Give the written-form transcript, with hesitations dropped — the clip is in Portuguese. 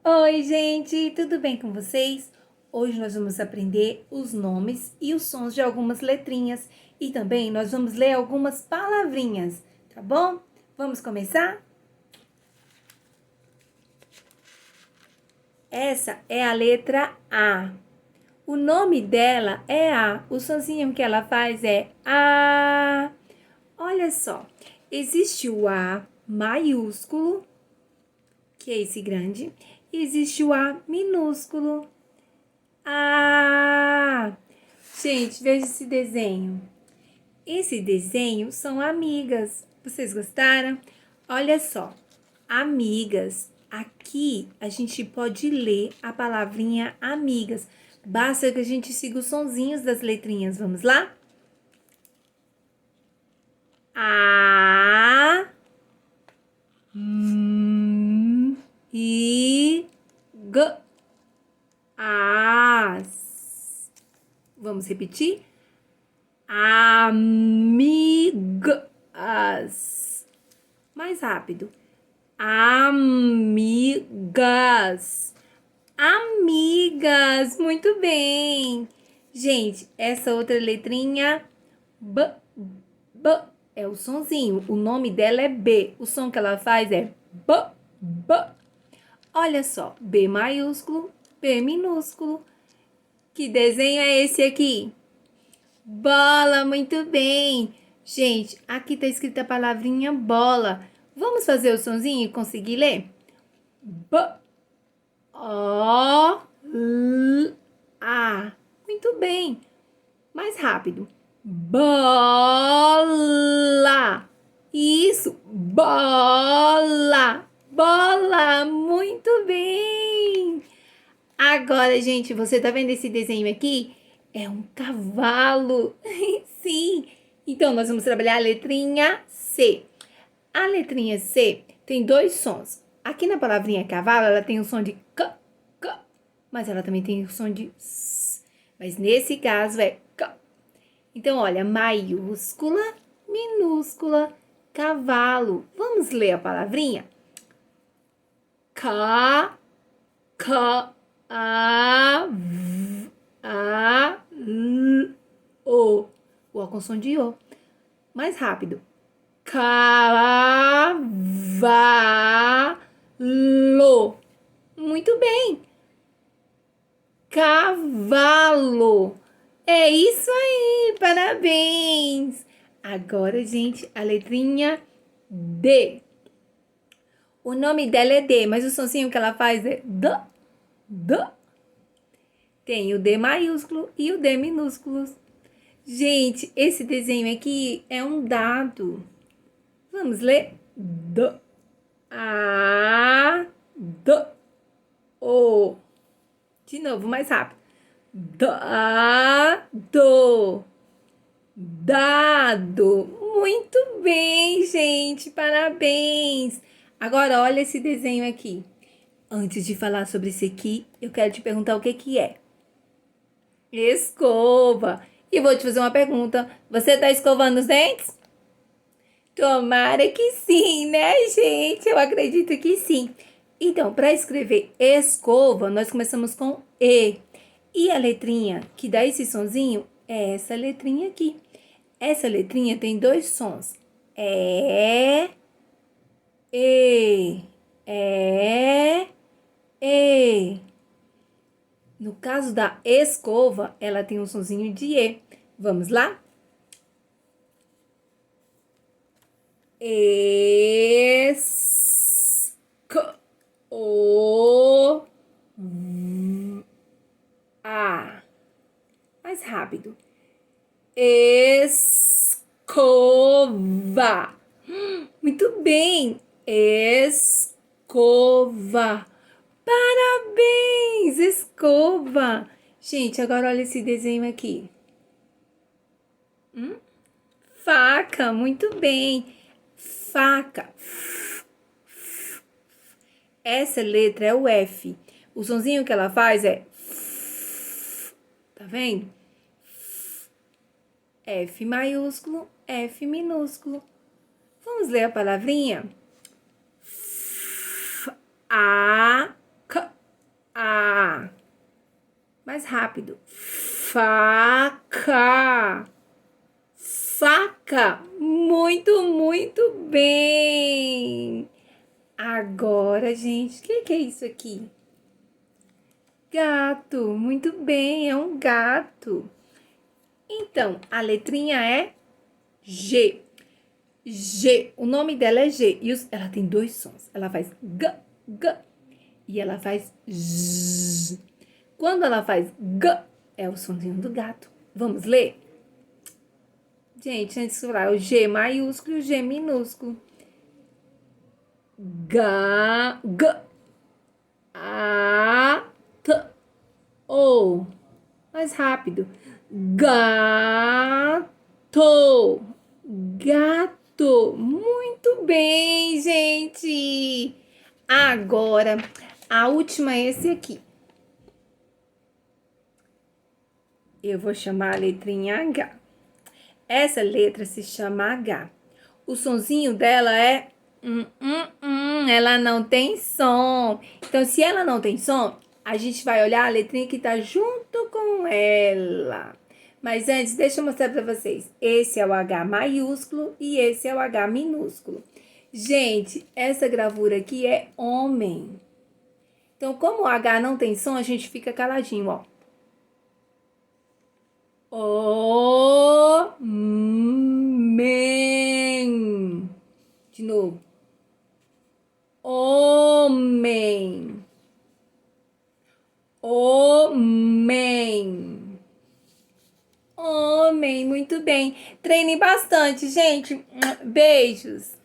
Oi, gente, tudo bem com vocês? Hoje nós vamos aprender os nomes e os sons de algumas letrinhas e também nós vamos ler algumas palavrinhas, tá bom? Vamos começar? Essa é a letra A. O nome dela é A. O sonzinho que ela faz é A. Olha só, existe o A maiúsculo, que é esse grande, e existe o A minúsculo. Ah! Gente, veja esse desenho. Esse desenho são amigas. Vocês gostaram? Olha só, amigas. Aqui a gente pode ler a palavrinha amigas. Basta que a gente siga os sonzinhos das letrinhas. Vamos lá? A, I, G. As. Vamos repetir? Amigas. Mais rápido. Amigas. Amigas. Muito bem. Gente, essa outra letrinha B, B é o sonzinho. O nome dela é B. O som que ela faz é B, B. Olha só, B maiúsculo, B minúsculo. Que desenho é esse aqui? Bola, muito bem. Gente, aqui tá escrita a palavrinha bola. Vamos fazer o sonzinho e conseguir ler? B, O, L, A. Muito bem. Mais rápido. Bola. Isso, bola. Bola, muito bem. Agora, gente, você tá vendo esse desenho aqui? É um cavalo. Sim. Então, nós vamos trabalhar a letrinha C. A letrinha C tem dois sons. Aqui na palavrinha cavalo, ela tem o som de k, k, mas ela também tem o som de s. Mas nesse caso é k. Então, olha, maiúscula, minúscula, cavalo. Vamos ler a palavrinha? K, K, A, V, A, L, O. O com som de O. Mais rápido. Cavalo. Muito bem. Cavalo. É isso aí. Parabéns. Agora, gente, a letrinha D. O nome dela é D, mas o sonzinho que ela faz é D, D. Tem o D maiúsculo e o D minúsculo. Gente, esse desenho aqui é um dado. Vamos ler? D, A, D, O. De novo, mais rápido. Dado. Dado. Muito bem, gente. Parabéns. Agora, olha esse desenho aqui. Antes de falar sobre esse aqui, eu quero te perguntar o que que é. Escova. E vou te fazer uma pergunta. Você tá escovando os dentes? Tomara que sim, né, gente? Eu acredito que sim. Então, para escrever escova, nós começamos com E. E a letrinha que dá esse sonzinho é essa letrinha aqui. Essa letrinha tem dois sons. E, E. No caso da escova, ela tem um sonzinho de E. Vamos lá? A. Mais rápido. Escova. Muito bem. Escova. Parabéns, escova. Gente, agora olha esse desenho aqui. Faca, muito bem. Faca. Essa letra é o F. O sonzinho que ela faz é... Tá vendo? F maiúsculo, F minúsculo. Vamos ler a palavrinha? Faca. mais rápido. Faca. Faca. Muito, muito bem. Agora, gente, o que é isso aqui? Gato. Muito bem, é um gato. Então, a letrinha é G. G. O nome dela é G. E ela tem dois sons. Ela faz G, G. E ela faz Z. Quando ela faz G, é o sonzinho do gato. Vamos ler? Gente, antes de falar o G maiúsculo e o G minúsculo. G, G, A, T, O. Mais rápido. Gato. Gato. Muito bem, gente. Agora, a última é esse aqui. Eu vou chamar a letrinha H. Essa letra se chama H. O sonzinho dela é ela não tem som. Então, se ela não tem som, a gente vai olhar a letrinha que tá junto com ela. Mas antes, deixa eu mostrar para vocês. Esse é o H maiúsculo e esse é o H minúsculo. Gente, essa gravura aqui é homem. Então, como o H não tem som, a gente fica caladinho, ó. Homem. De novo. Homem. Homem. Homem, muito bem. Treine bastante, gente. Beijos.